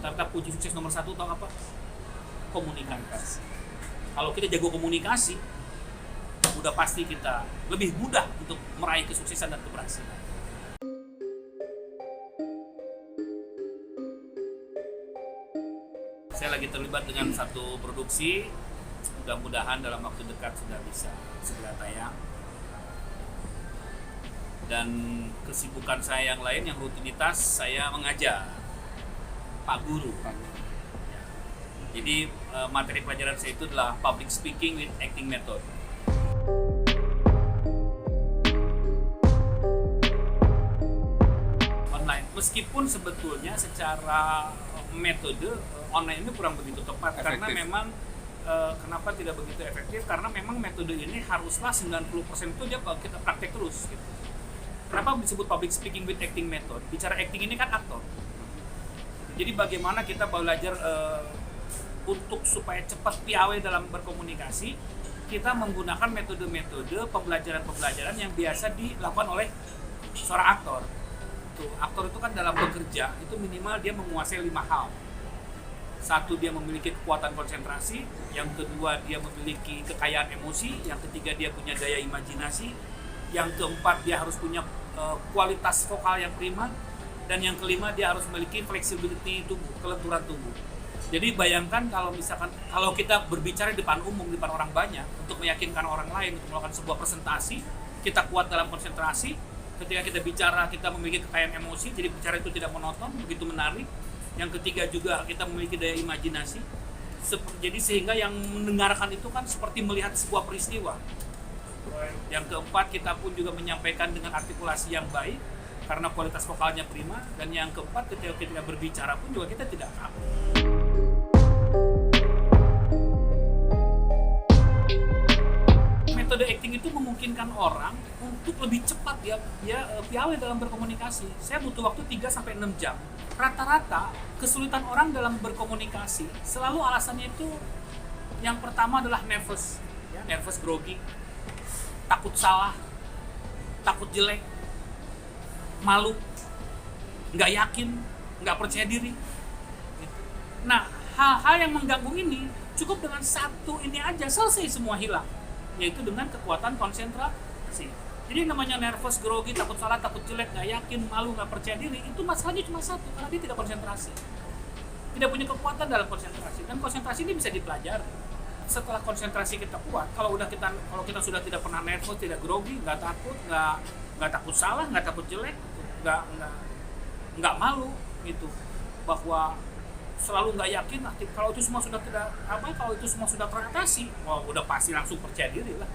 Kata kunci sukses nomor satu tau apa? Komunikasi. Kalau kita jago komunikasi, udah pasti kita lebih mudah untuk meraih kesuksesan dan keberhasilan. Saya lagi terlibat dengan satu produksi, mudah-mudahan dalam waktu dekat sudah bisa segera tayang. Dan kesibukan saya yang lain, yang rutinitas, saya mengajar, Pak Guru. Jadi materi pelajaran saya itu adalah public speaking with acting method. Online, meskipun sebetulnya secara metode online ini kurang begitu tepat. Efektif. Karena memang kenapa tidak begitu efektif? Karena memang metode ini haruslah 90% itu dia kita praktek terus gitu. Kenapa disebut public speaking with acting method? Bicara acting ini kan aktor. Jadi bagaimana kita belajar untuk supaya cepat piawai dalam berkomunikasi, kita menggunakan metode-metode pembelajaran yang biasa dilakukan oleh seorang aktor. Aktor itu kan dalam bekerja itu minimal dia menguasai 5 hal. Satu, dia memiliki kekuatan konsentrasi. Yang kedua, dia memiliki kekayaan emosi. Yang ketiga, dia punya daya imajinasi. Yang keempat, dia harus punya kualitas vokal yang prima. Dan yang kelima, dia harus memiliki flexibility tubuh, kelenturan tubuh. Jadi bayangkan kalau misalkan kalau kita berbicara di depan umum, di depan orang banyak untuk meyakinkan orang lain untuk melakukan sebuah presentasi, kita kuat dalam konsentrasi. Ketika kita bicara, kita memiliki kekayaan emosi, jadi bicara itu tidak monoton, begitu menarik. Yang ketiga juga kita memiliki daya imajinasi. Jadi sehingga yang mendengarkan itu kan seperti melihat sebuah peristiwa. Yang keempat, kita pun juga menyampaikan dengan artikulasi yang baik karena kualitas vokalnya prima. Dan yang keempat, ketika kita berbicara pun juga kita tidak kaku. Metode acting itu memungkinkan orang untuk lebih cepat ya piawai dalam berkomunikasi. Saya butuh waktu 3-6 jam. Rata-rata kesulitan orang dalam berkomunikasi selalu alasannya itu yang pertama adalah nervous, ya, nervous grogi, takut salah, takut jelek, malu, nggak yakin, nggak percaya diri. Nah, hal-hal yang mengganggu ini cukup dengan satu ini aja selesai semua hilang, yaitu dengan kekuatan konsentrasi. Jadi namanya nervous, grogi, takut salah, takut jelek, nggak yakin, malu, nggak percaya diri, itu masalahnya cuma satu, karena dia tidak konsentrasi. Tidak punya kekuatan dalam konsentrasi. Dan konsentrasi ini bisa dipelajari. Setelah konsentrasi kita kuat, kalau kita sudah tidak pernah nervous, tidak grogi, nggak takut salah, nggak takut jelek, nggak malu gitu, bahwa selalu nggak yakin, kalau itu semua sudah kalau itu semua sudah teratasi, udah pasti langsung percaya diri lah.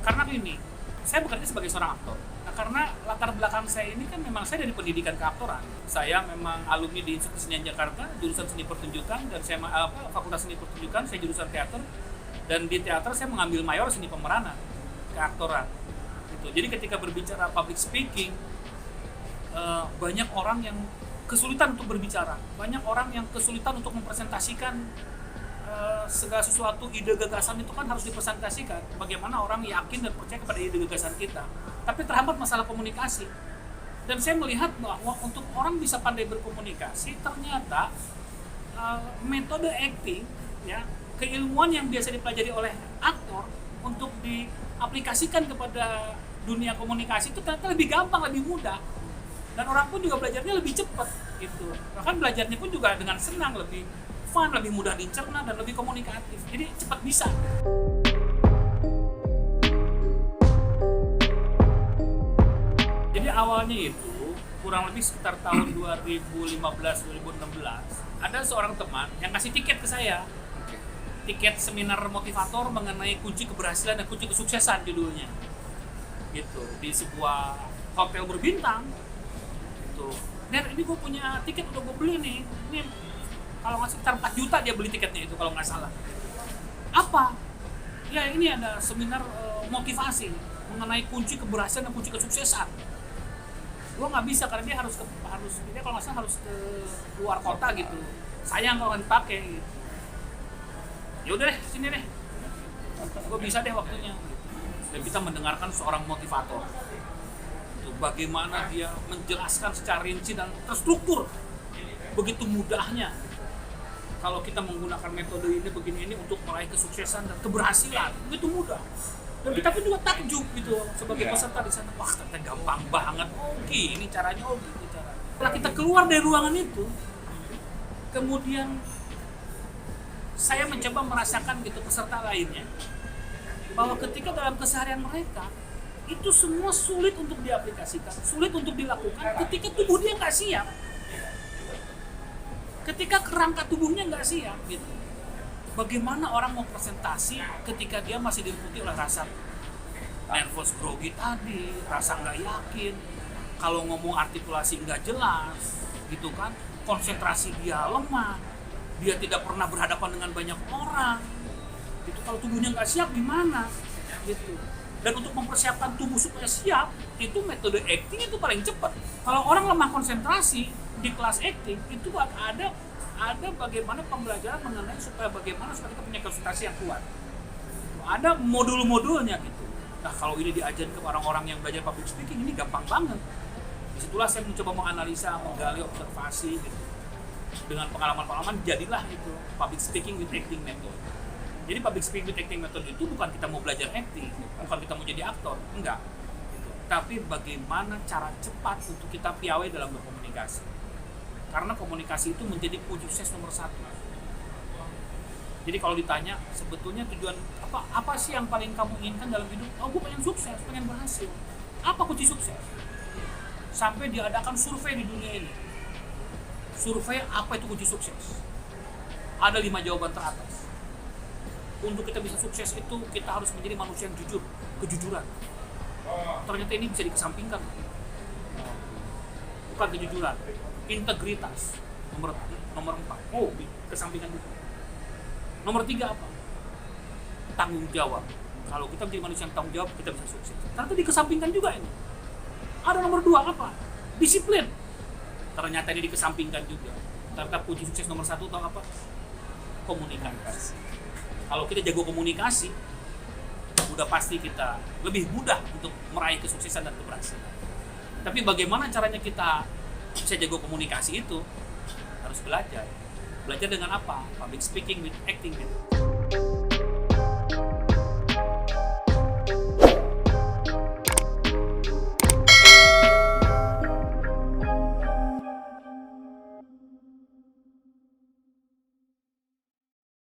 Karena ini, saya bekerja sebagai seorang aktor. Nah, karena latar belakang saya ini kan memang saya dari pendidikan keaktoran. Saya memang alumni di Institut Kesenian Jakarta, jurusan seni pertunjukan, dan saya Fakultas Seni Pertunjukan, saya jurusan teater. Dan di teater saya mengambil mayor seni pemeranan, keaktoran. Gitu. Jadi ketika berbicara public speaking, banyak orang yang kesulitan untuk berbicara, banyak orang yang kesulitan untuk mempresentasikan segala sesuatu, ide gagasan itu kan harus dipresentasikan. Bagaimana orang yakin dan percaya kepada ide gagasan kita, tapi terhambat masalah komunikasi. Dan saya melihat bahwa untuk orang bisa pandai berkomunikasi, ternyata metode acting, ya, keilmuan yang biasa dipelajari oleh aktor untuk diaplikasikan kepada dunia komunikasi itu ternyata lebih gampang, lebih mudah. Dan orang pun juga belajarnya lebih cepat gitu. Bahkan belajarnya pun juga dengan senang, lebih fun, lebih mudah dicerna, dan lebih komunikatif. Jadi cepat bisa. Jadi awalnya itu kurang lebih sekitar tahun 2015-2016 ada seorang teman yang kasih tiket ke saya. Tiket seminar motivator mengenai kunci keberhasilan dan kunci kesuksesan judulnya. Gitu, di sebuah hotel berbintang. Gitu. Dan ini gue punya tiket, udah gue beli nih. Ini kalau nggak sekitar 4 juta dia beli tiketnya itu kalau nggak salah. Apa? Ya ini ada seminar motivasi mengenai kunci keberhasilan dan kunci kesuksesan. Gue nggak bisa karena dia harus dia kalau nggak salah harus ke luar kota gitu. Sayang kalau nggak dipakai. Gitu. Ya udah deh, sini deh. Gue bisa deh waktunya. Dan kita mendengarkan seorang motivator. bagaimana dia menjelaskan secara rinci dan terstruktur, begitu mudahnya. Kalau kita menggunakan metode ini begini ini untuk meraih kesuksesan dan keberhasilan, begitu mudah. Dan kita pun juga takjub gitu sebagai peserta di sana. Wah, ternyata gampang banget. Oh, gini caranya, oh gitu caranya. Setelah kita keluar dari ruangan itu, kemudian saya mencoba merasakan gitu peserta lainnya bahwa ketika dalam keseharian mereka itu semua sulit untuk diaplikasikan, sulit untuk dilakukan ketika tubuh dia nggak siap, ketika kerangka tubuhnya nggak siap gitu. Bagaimana orang mau presentasi ketika dia masih diliputi oleh rasa nervous grogi tadi, rasa nggak yakin, kalau ngomong artikulasi nggak jelas gitu kan, konsentrasi dia lemah, dia tidak pernah berhadapan dengan banyak orang gitu. Kalau tubuhnya nggak siap gimana gitu. Dan untuk mempersiapkan tubuh supaya siap, itu metode acting itu paling cepat. Kalau orang lemah konsentrasi di kelas acting, itu ada bagaimana pembelajaran mengenai supaya kita punya konsentrasi yang kuat. Ada modul-modulnya gitu. Nah, kalau ini diajarkan ke orang-orang yang belajar public speaking, ini gampang banget. Disitulah saya mencoba menganalisa, menggali observasi gitu. Dengan pengalaman-pengalaman jadilah itu public speaking with acting method. Jadi public speaking with acting method itu bukan kita mau belajar acting, bukan kita mau jadi aktor, enggak. Tapi bagaimana cara cepat untuk kita piawai dalam berkomunikasi. Karena komunikasi itu menjadi kunci sukses nomor 1. Jadi kalau ditanya sebetulnya tujuan apa sih yang paling kamu inginkan dalam hidup? Oh, gue pengen sukses, pengen berhasil. Apa kunci sukses? Sampai diadakan survei di dunia ini. Survei apa itu kunci sukses? Ada 5 jawaban teratas. Untuk kita bisa sukses itu kita harus menjadi manusia yang jujur, kejujuran. Ternyata ini bisa dikesampingkan. Bukan kejujuran, integritas nomor 4. Oh, kesampingkan itu. Nomor 3 apa? Tanggung jawab. Kalau kita menjadi manusia yang tanggung jawab, kita bisa sukses. Ternyata dikesampingkan juga ini. Ada nomor 2 apa? Disiplin. Ternyata ini dikesampingkan juga. Ternyata kunci sukses nomor 1 tahu apa? Komunikasi. Kalau kita jago komunikasi, udah pasti kita lebih mudah untuk meraih kesuksesan dan keberhasilan. Tapi bagaimana caranya kita bisa jago komunikasi itu? Harus belajar. Belajar dengan apa? Public speaking with acting gitu.